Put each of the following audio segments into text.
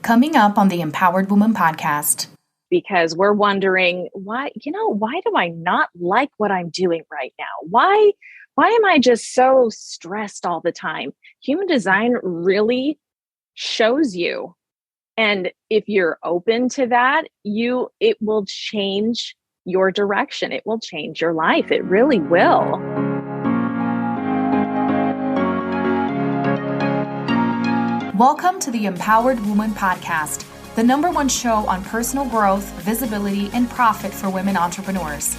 Coming up on the Empowered Woman podcast. Because we're wondering, why do I not like what I'm doing right now? Why am I just so stressed all the time? Human design really shows you. And if you're open to that, it will change your direction. It will change your life. It really will. Welcome to the Empowered Woman podcast, the #1 show on personal growth, visibility, and profit for women entrepreneurs.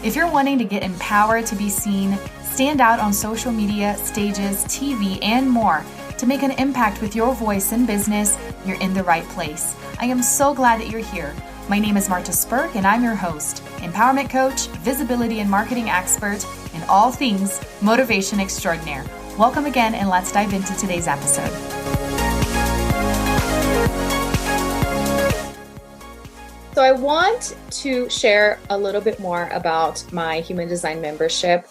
If you're wanting to get empowered to be seen, stand out on social media, stages, TV, and more to make an impact with your voice in business, you're in the right place. I am so glad that you're here. My name is Marta Spurk, and I'm your host, empowerment coach, visibility and marketing expert, and all things motivation extraordinaire. Welcome again, and let's dive into today's episode. So I want to share a little bit more about my human design membership.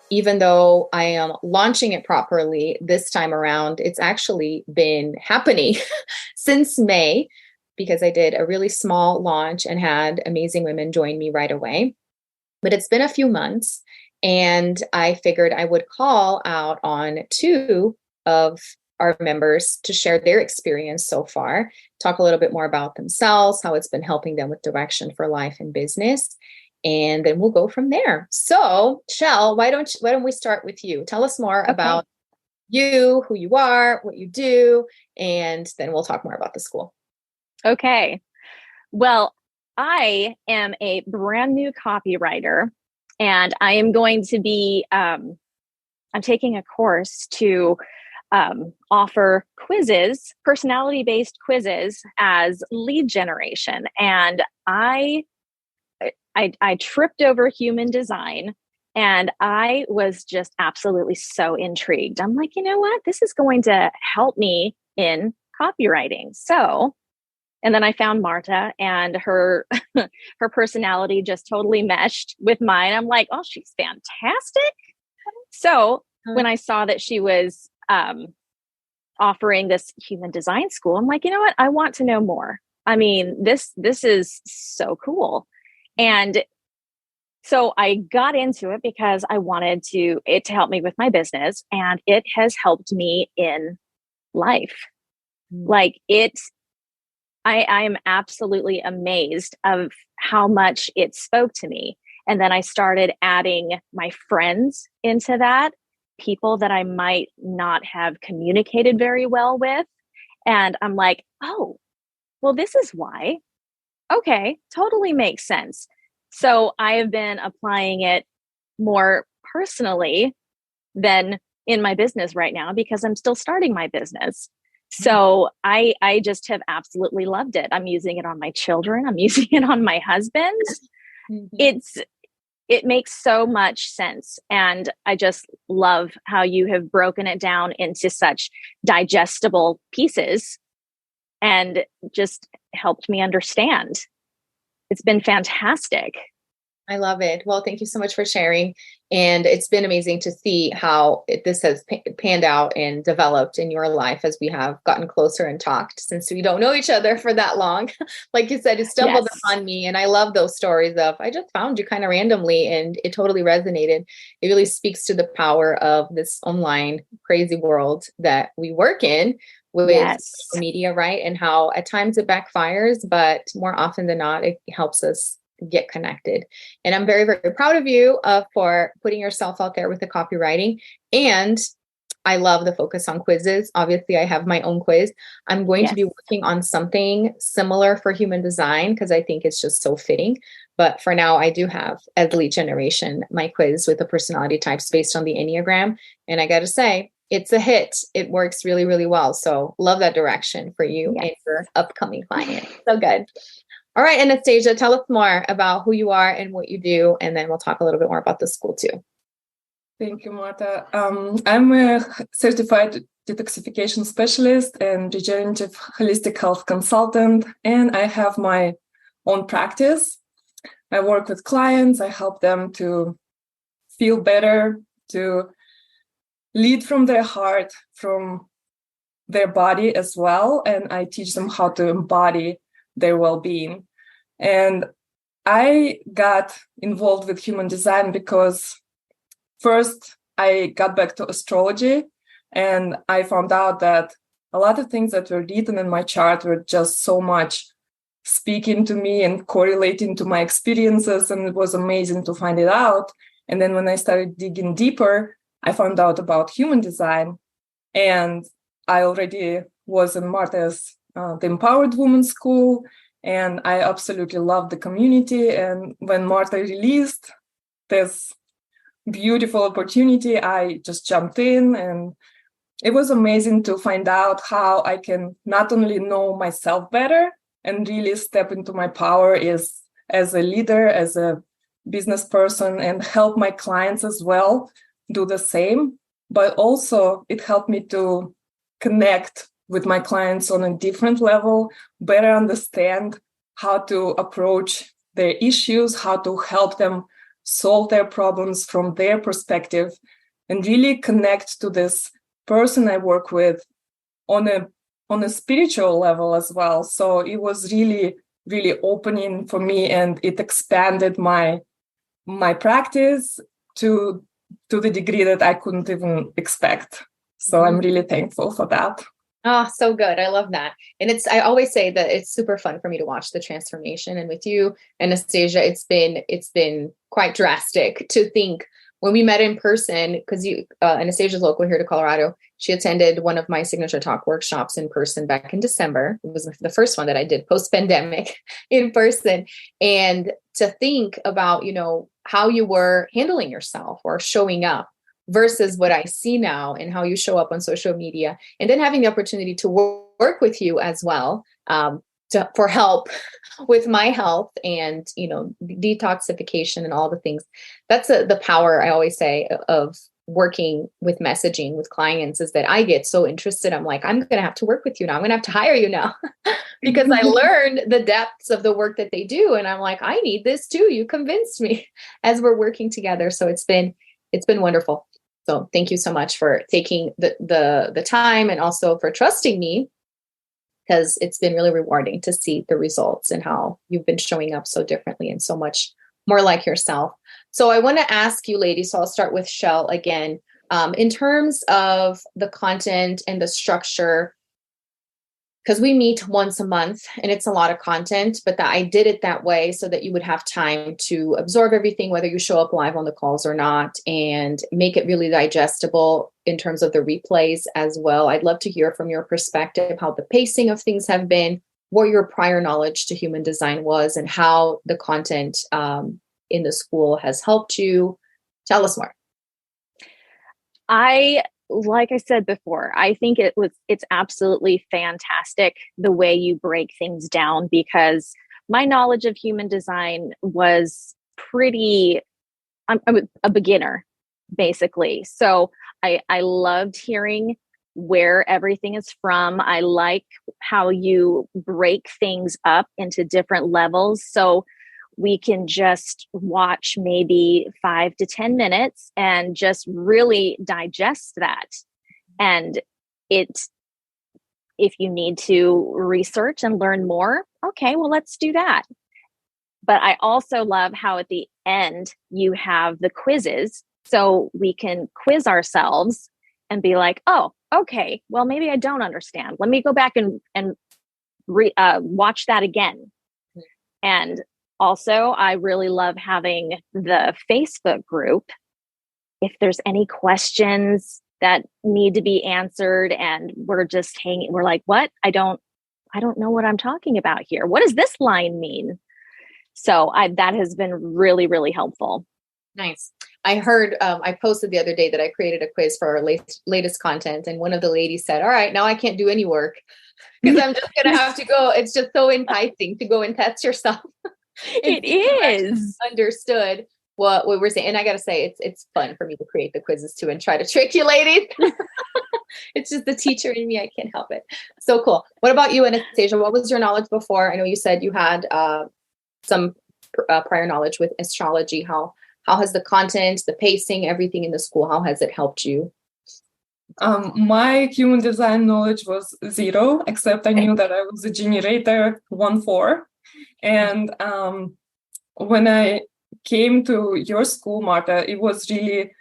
Even though I am launching it properly this time around, it's actually been happening since May because I did a really small launch and had amazing women join me right away. But it's been a few months, and I figured I would call out on 2 of our members to share their experience so far, talk a little bit more about themselves, how it's been helping them with direction for life and business, and then we'll go from there. So, Chelle, why don't we start with you? Tell us more about you, who you are, what you do, and then we'll talk more about the school. Okay. Well, I am a brand new copywriter, and I am going to be, I'm taking a course to offer quizzes, personality-based quizzes as lead generation. And I tripped over human design, and I was just absolutely so intrigued. I'm like, you know what? This is going to help me in copywriting. So, and then I found Marta, and her personality just totally meshed with mine. I'm like, oh, she's fantastic. So when I saw that she was offering this human design school, I'm like, you know what? I want to know more. I mean, this is so cool. And so I got into it because I wanted it to help me with my business, and it has helped me in life. Like I am absolutely amazed of how much it spoke to me. And then I started adding my friends into that, people that I might not have communicated very well with. And I'm like, oh, well, this is why. Okay, totally makes sense. So I have been applying it more personally than in my business right now because I'm still starting my business. So I just have absolutely loved it. I'm using it on my children. I'm using it on my husband. It makes so much sense. And I just love how you have broken it down into such digestible pieces and just helped me understand. It's been fantastic. I love it. Well, thank you so much for sharing. And it's been amazing to see how this has panned out and developed in your life as we have gotten closer and talked, since we don't know each other for that long. Like you said, it stumbled upon me. And I love those stories of, I just found you kind of randomly and it totally resonated. It really speaks to the power of this online crazy world that we work in with social media, right? And how at times it backfires, but more often than not, it helps us get connected. And I'm very, very proud of you for putting yourself out there with the copywriting. And I love the focus on quizzes. Obviously, I have my own quiz. I'm going to be working on something similar for human design because I think it's just so fitting. But for now, I do have, as lead generation, my quiz with the personality types based on the Enneagram. And I got to say, it's a hit. It works really, really well. So love that direction for you and your upcoming client. So good. All right, Anastasia, tell us more about who you are and what you do, and then we'll talk a little bit more about the school too. Thank you, Marta. I'm a certified detoxification specialist and regenerative holistic health consultant, and I have my own practice. I work with clients. I help them to feel better, to lead from their heart, from their body as well, and I teach them how to embody their well-being. And I got involved with human design because first I got back to astrology, and I found out that a lot of things that were written in my chart were just so much speaking to me and correlating to my experiences, and it was amazing to find it out. And then when I started digging deeper, I found out about human design, and I already was in Marta's the Empowered Women School, and I absolutely loved the community. And when Marta released this beautiful opportunity, I just jumped in, and it was amazing to find out how I can not only know myself better and really step into my power as a leader, as a business person, and help my clients as well do the same. But also it helped me to connect with my clients on a different level, better understand how to approach their issues, how to help them solve their problems from their perspective, and really connect to this person I work with on a spiritual level as well. So it was really, really opening for me, and it expanded my practice to the degree that I couldn't even expect. So I'm really thankful for that. Oh, so good. I love that. And I always say that it's super fun for me to watch the transformation. And with you, Anastasia, it's been quite drastic to think when we met in person, because Anastasia's local here to Colorado. She attended one of my signature talk workshops in person back in December. It was the first one that I did post-pandemic in person. And to think about, how you were handling yourself or showing up versus what I see now and how you show up on social media, and then having the opportunity to work with you as well for help with my health and, detoxification and all the things. That's the power, I always say, of working with messaging with clients, is that I get so interested. I'm like, I'm going to have to work with you now. I'm going to have to hire you now because I learned the depths of the work that they do. And I'm like, I need this too. You convinced me as we're working together. So it's been wonderful. So thank you so much for taking the time, and also for trusting me, because it's been really rewarding to see the results and how you've been showing up so differently and so much more like yourself. So I want to ask you, ladies, so I'll start with Chelle again. In terms of the content and the structure, because we meet once a month and it's a lot of content, but I did it that way so that you would have time to absorb everything, whether you show up live on the calls or not, and make it really digestible in terms of the replays as well. I'd love to hear from your perspective how the pacing of things have been, what your prior knowledge to human design was, and how the content in the school has helped you. Tell us more. Like I said before, I think it's absolutely fantastic the way you break things down, because my knowledge of human design was I'm a beginner, basically. So I loved hearing where everything is from. I like how you break things up into different levels. So we can just watch maybe 5 to 10 minutes and just really digest that. And if you need to research and learn more, okay, well, let's do that. But I also love how at the end you have the quizzes, so we can quiz ourselves and be like, oh, okay, well, maybe I don't understand. Let me go back and watch that again. And also, I really love having the Facebook group. If there's any questions that need to be answered and we're just hanging, we're like, what? I don't know what I'm talking about here. What does this line mean? So that has been really, really helpful. Nice. I heard, I posted the other day that I created a quiz for our latest content. And one of the ladies said, all right, now I can't do any work because I'm just going to have to go. It's just so enticing to go and test yourself. It is. Understood what we're saying. And I got to say, it's fun for me to create the quizzes too and try to trick you ladies. It's just the teacher in me. I can't help it. So cool. What about you, Anastasia? What was your knowledge before? I know you said you had some prior knowledge with astrology. How has the content, the pacing, everything in the school, how has it helped you My human design knowledge was zero, except I knew that I was a generator 1-4. And when I came to your school, Marta, it was really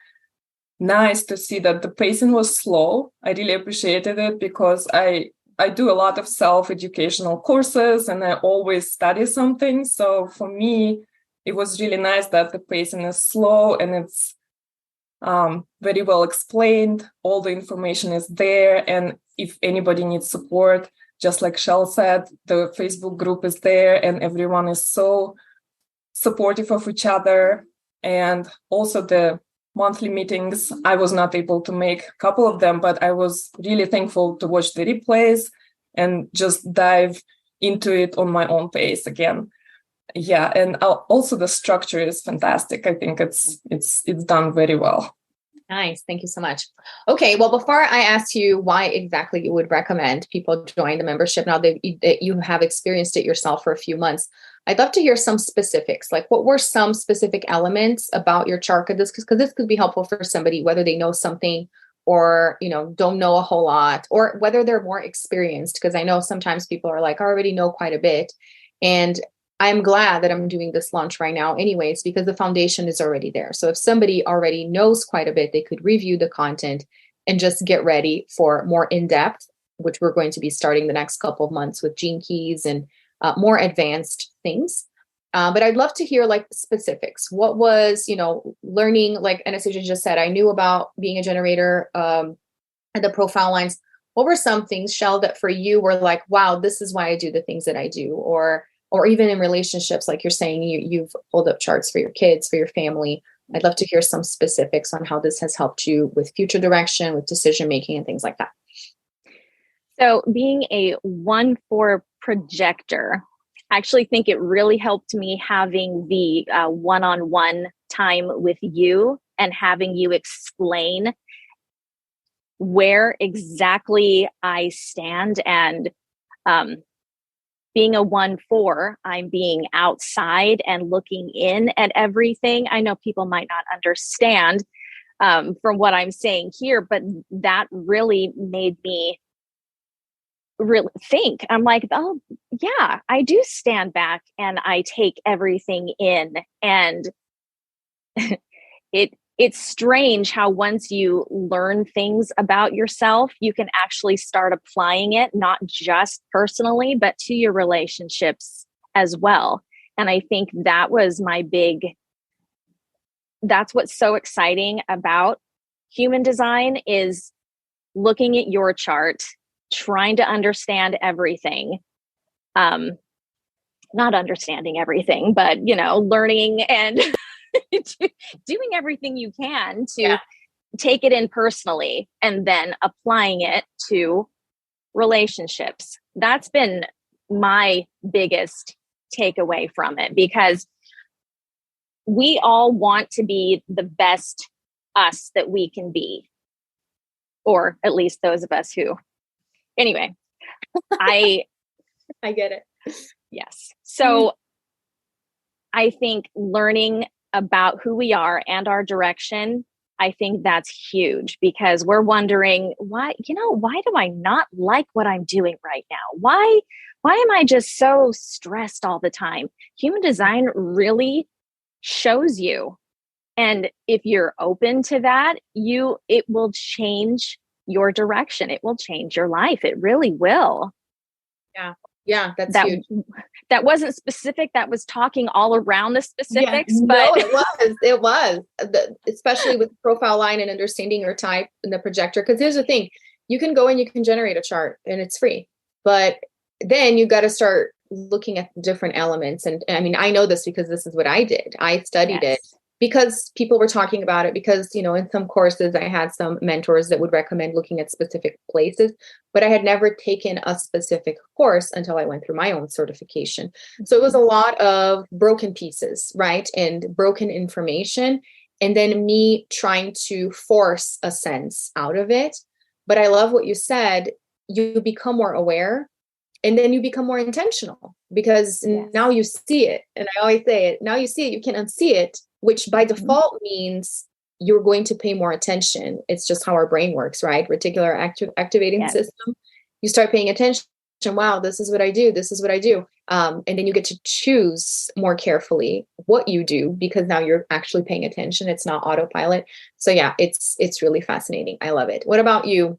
nice to see that the pacing was slow. I really appreciated it because I do a lot of self-educational courses and I always study something. So for me, it was really nice that the pacing is slow and it's very well explained. All the information is there. And if anybody needs support, just like Chelle said, the Facebook group is there and everyone is so supportive of each other. And also the monthly meetings, I was not able to make a couple of them, but I was really thankful to watch the replays and just dive into it on my own pace again. Yeah, and also the structure is fantastic. I think it's done very well. Nice. Thank you so much. Okay. Well, before I ask you why exactly you would recommend people join the membership now that you have experienced it yourself for a few months, I'd love to hear some specifics. Like, what were some specific elements about your chart? Because this could be helpful for somebody, whether they know something or, don't know a whole lot, or whether they're more experienced. Because I know sometimes people are like, I already know quite a bit. And I'm glad that I'm doing this launch right now anyways, because the foundation is already there. So if somebody already knows quite a bit, they could review the content and just get ready for more in-depth, which we're going to be starting the next couple of months with gene keys and more advanced things. But I'd love to hear like specifics. What was, learning, like Anastasia just said, I knew about being a generator and the profile lines. What were some things, Chelle, that for you were like, wow, this is why I do the things that I do? Or even in relationships, like you're saying, you've pulled up charts for your kids, for your family. I'd love to hear some specifics on how this has helped you with future direction, with decision-making and things like that. So being a 1-4 projector, I actually think it really helped me having the one-on-one time with you and having you explain where exactly I stand. And being a 1-4, I'm being outside and looking in at everything. I know people might not understand from what I'm saying here, but that really made me really think. I'm like, oh yeah, I do stand back and I take everything in. And it's strange how once you learn things about yourself, you can actually start applying it, not just personally, but to your relationships as well. And I think that was that's what's so exciting about human design is looking at your chart, trying to understand everything. Not understanding everything, but, learning and doing everything you can to take it in personally and then applying it to relationships. That's been my biggest takeaway from it, because we all want to be the best us that we can be, or at least those of us who, anyway, I get it. Yes. So I think learning about who we are and our direction, I think that's huge, because we're wondering why do I not like what I'm doing right now? Why am I just so stressed all the time? Human design really shows you. And if you're open to that, it will change your direction. It will change your life. It really will. Yeah. Yeah, that's huge. That wasn't specific. That was talking all around the specifics. Yeah, but no, it was, especially with the profile line and understanding your type and the projector. Because here's the thing, you can go and you can generate a chart and it's free, but then you got to start looking at different elements. And I mean, I know this because this is what I did. I studied it because people were talking about it, because, in some courses I had some mentors that would recommend looking at specific places, but I had never taken a specific course until I went through my own certification. So it was a lot of broken pieces, right? And broken information. And then me trying to force a sense out of it. But I love what you said. You become more aware. And then you become more intentional, because now you see it. And I always say it, now you see it, you can unsee it, which by default means you're going to pay more attention. It's just how our brain works, right? Reticular activating Yes. system. You start paying attention. Wow, this is what I do. This is what I do. And then you get to choose more carefully what you do because now you're actually paying attention. It's not autopilot. So yeah, it's really fascinating. I love it. What about you,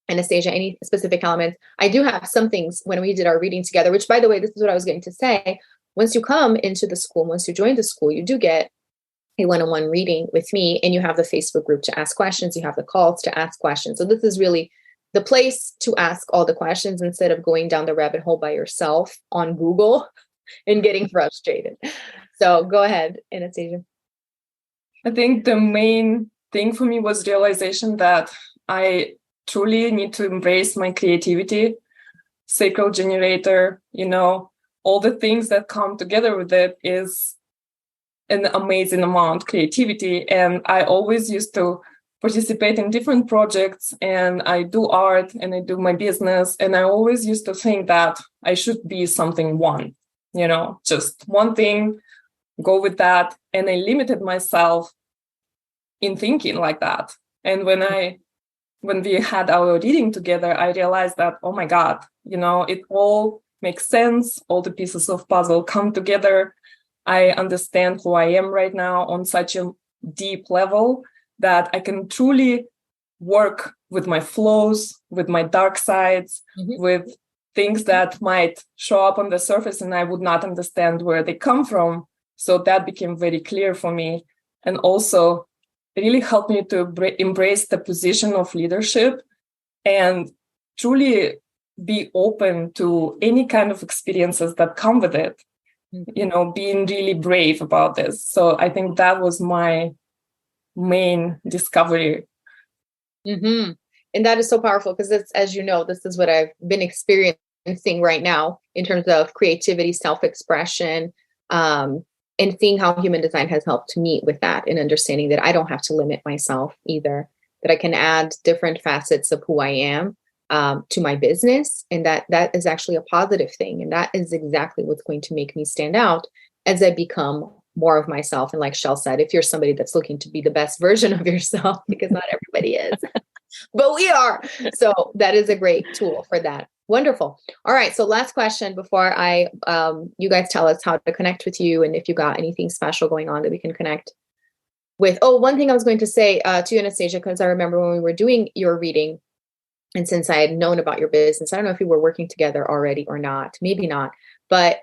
Anastasia? Any specific elements? I do have some things when we did our reading together, which by the way, this is what I was going to say. Once you come into the school, once you join the school, you do get a one-on-one reading with me, and you have the Facebook group to ask questions. You have the calls to ask questions. So this is really the place to ask all the questions instead of going down the rabbit hole by yourself on Google and getting frustrated. So go ahead, Anastasia. I think the main thing for me was realization that I truly need to embrace my creativity, sacral generator, all the things that come together with it is an amazing amount of creativity. And I always used to participate in different projects, and I do art and I do my business. And I always used to think that I should be something one, just one thing, go with that. And I limited myself in thinking like that. And when we had our reading together, I realized that, oh my God, it all makes sense. All the pieces of puzzle come together. I understand who I am right now on such a deep level that I can truly work with my flaws, with my dark sides, with things that might show up on the surface and I would not understand where they come from. So that became very clear for me. And also it really helped me to embrace the position of leadership and truly be open to any kind of experiences that come with it, being really brave about this. So I think that was my main discovery. Mm-hmm. And that is so powerful because it's, as you know, this is what I've been experiencing right now in terms of creativity, self-expression, and seeing how human design has helped me with that and understanding that I don't have to limit myself either, that I can add different facets of who I am to my business. And that is actually a positive thing. And that is exactly what's going to make me stand out as I become more of myself. And like Chelle said, if you're somebody that's looking to be the best version of yourself, because not everybody is, but we are. So that is a great tool for that. Wonderful. All right. So last question before you guys tell us how to connect with you and if you got anything special going on that we can connect with. Oh, one thing I was going to say to you, Anastasia, because I remember when we were doing your reading, and since I had known about your business, I don't know if you were working together already or not, maybe not, but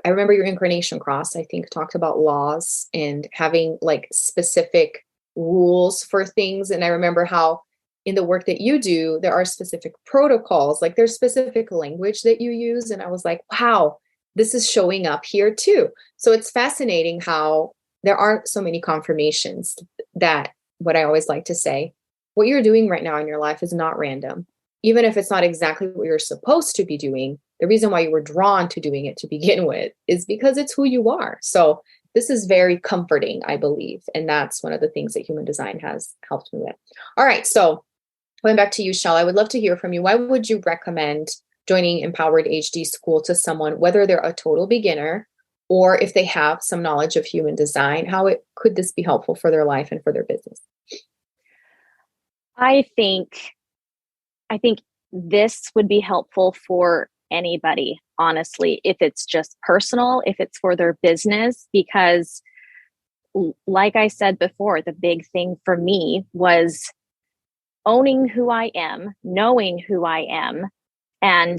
I remember your incarnation cross, I think, talked about laws and having like specific rules for things. And I remember how in the work that you do, there are specific protocols, like there's specific language that you use. And I was like, wow, this is showing up here too. So it's fascinating how there aren't so many confirmations that what I always like to say, what you're doing right now in your life is not random. Even if it's not exactly what you're supposed to be doing, the reason why you were drawn to doing it to begin with is because it's who you are. So this is very comforting, I believe. And that's one of the things that human design has helped me with. All right. So going back to you, Chelle, I would love to hear from you. Why would you recommend joining Empowered HD School to someone, whether they're a total beginner or if they have some knowledge of human design? Could this be helpful for their life and for their business? I think this would be helpful for anybody, honestly, if it's just personal, if it's for their business, because like I said before, the big thing for me was owning who I am, knowing who I am. And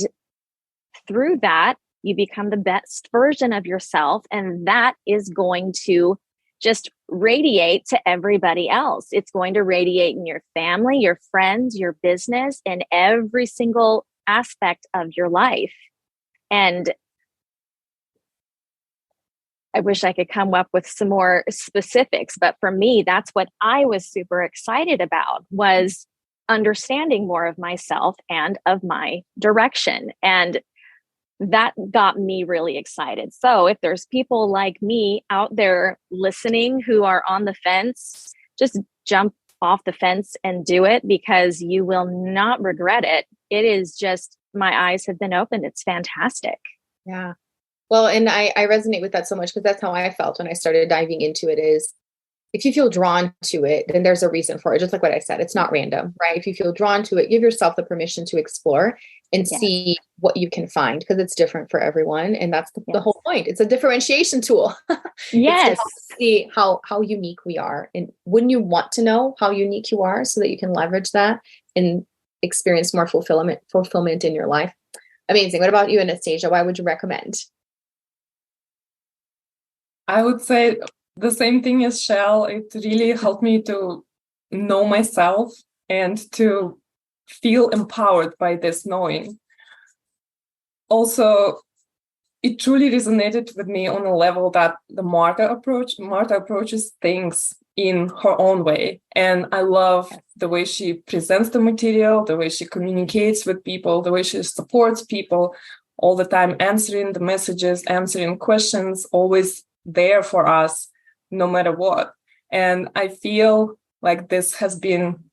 through that, you become the best version of yourself. And that is going to just radiate to everybody else. It's going to radiate in your family, your friends, your business, and every single aspect of your life. And I wish I could come up with some more specifics, but for me, that's what I was super excited about, was understanding more of myself and of my direction. And that got me really excited. So if there's people like me out there listening who are on the fence, just jump off the fence and do it, because you will not regret it. It is just, my eyes have been opened. It's fantastic. Yeah. Well, and I resonate with that so much because that's how I felt when I started diving into it, is if you feel drawn to it, then there's a reason for it. Just like what I said, it's not random, right? If you feel drawn to it, give yourself the permission to explore and see what you can find, because it's different for everyone. And that's the whole point. It's a differentiation tool. Yes. It's to see how unique we are. And wouldn't you want to know how unique you are so that you can leverage that and experience more fulfillment in your life? Amazing. What about you, Anastasia? Why would you recommend? I would say the same thing as Chelle. It really helped me to know myself and to feel empowered by this knowing. Also, it truly resonated with me on a level that Marta approaches things in her own way. And I love the way she presents the material, the way she communicates with people, the way she supports people all the time, answering the messages, answering questions, always there for us, no matter what. And I feel like this has been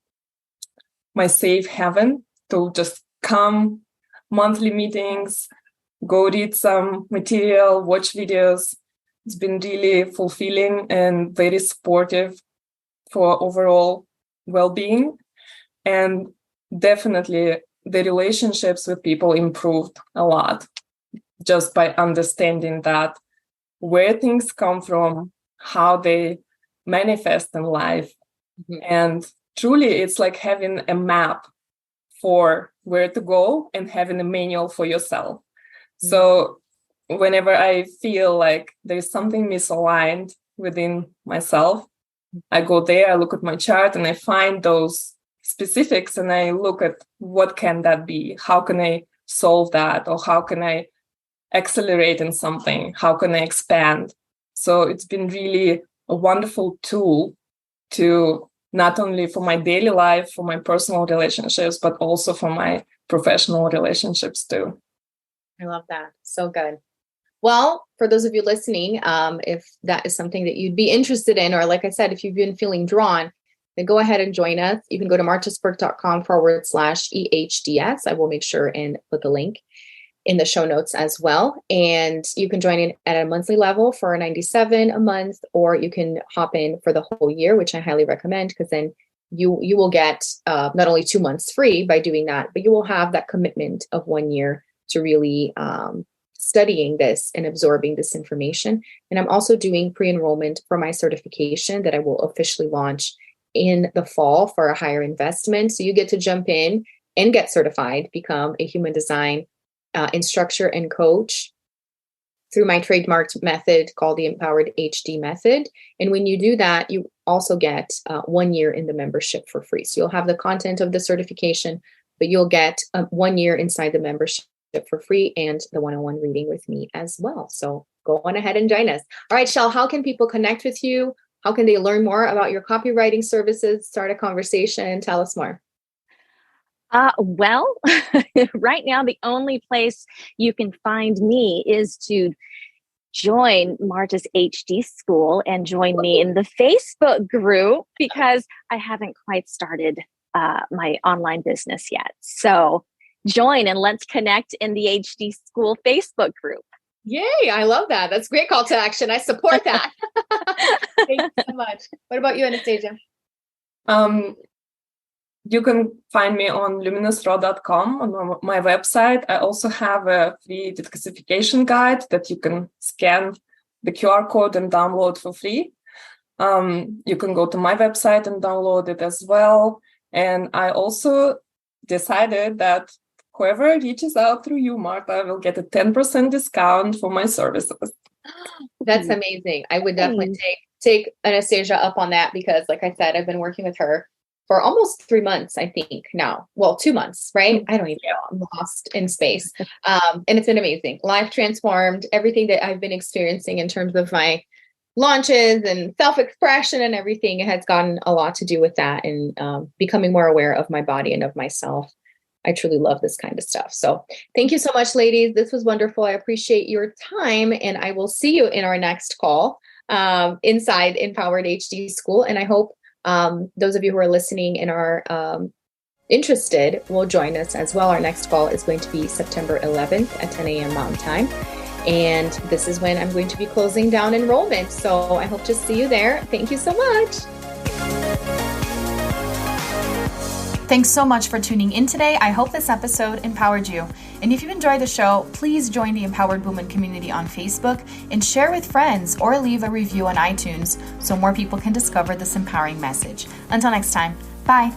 my safe haven to just come monthly meetings, go read some material, watch videos. It's been really fulfilling and very supportive for overall well-being. And definitely the relationships with people improved a lot just by understanding that where things come from, how they manifest in life. And truly, it's like having a map for where to go and having a manual for yourself. So whenever I feel like there's something misaligned within myself, I go there, I look at my chart, and I find those specifics, and I look at what can that be? How can I solve that? Or how can I accelerate in something? How can I expand? So it's been really a wonderful tool to not only for my daily life, for my personal relationships, but also for my professional relationships too. I love that. So good. Well, for those of you listening, if that is something that you'd be interested in, or like I said, if you've been feeling drawn, then go ahead and join us. You can go to martasperk.com/EHDS. I will make sure and put the link in the show notes as well. And you can join in at a monthly level for $97 a month, or you can hop in for the whole year, which I highly recommend, because then you will get not only 2 months free by doing that, but you will have that commitment of 1 year to really studying this and absorbing this information. And I'm also doing pre-enrollment for my certification that I will officially launch in the fall for a higher investment. So you get to jump in and get certified, become a human design instructor and coach through my trademarked method called the Empowered HD method. And when you do that, you also get 1 year in the membership for free. So you'll have the content of the certification, but you'll get 1 year inside the membership for free and the one-on-one reading with me as well. So go on ahead and join us. All right, Chelle, how can people connect with you? How can they learn more about your copywriting services? Start a conversation. Tell us more. Well, right now, the only place you can find me is to join Marta's HD School and join me in the Facebook group, because I haven't quite started my online business yet. So join and let's connect in the HD School Facebook group. Yay, I love that. That's a great call to action. I support that. Thank you so much. What about you, Anastasia? You can find me on luminousraw.com on my website. I also have a free detoxification guide that you can scan the QR code and download for free. You can go to my website and download it as well. And I also decided that whoever reaches out through you, Marta, will get a 10% discount for my services. That's amazing. I would definitely take Anastasia up on that, because like I said, I've been working with her for almost 3 months, I think now. Well, 2 months, right? I don't even know. I'm lost in space. And it's been amazing. Life transformed. Everything that I've been experiencing in terms of my launches and self-expression and everything has gotten a lot to do with that, and becoming more aware of my body and of myself. I truly love this kind of stuff. So thank you so much, ladies. This was wonderful. I appreciate your time, and I will see you in our next call inside Empowered HD School. And I hope those of you who are listening and are interested will join us as well. Our next call is going to be September 11th at 10 a.m. Mountain Time. And this is when I'm going to be closing down enrollment. So I hope to see you there. Thank you so much. Thanks so much for tuning in today. I hope this episode empowered you. And if you enjoyed the show, please join the Empowered Woman community on Facebook and share with friends or leave a review on iTunes so more people can discover this empowering message. Until next time, bye.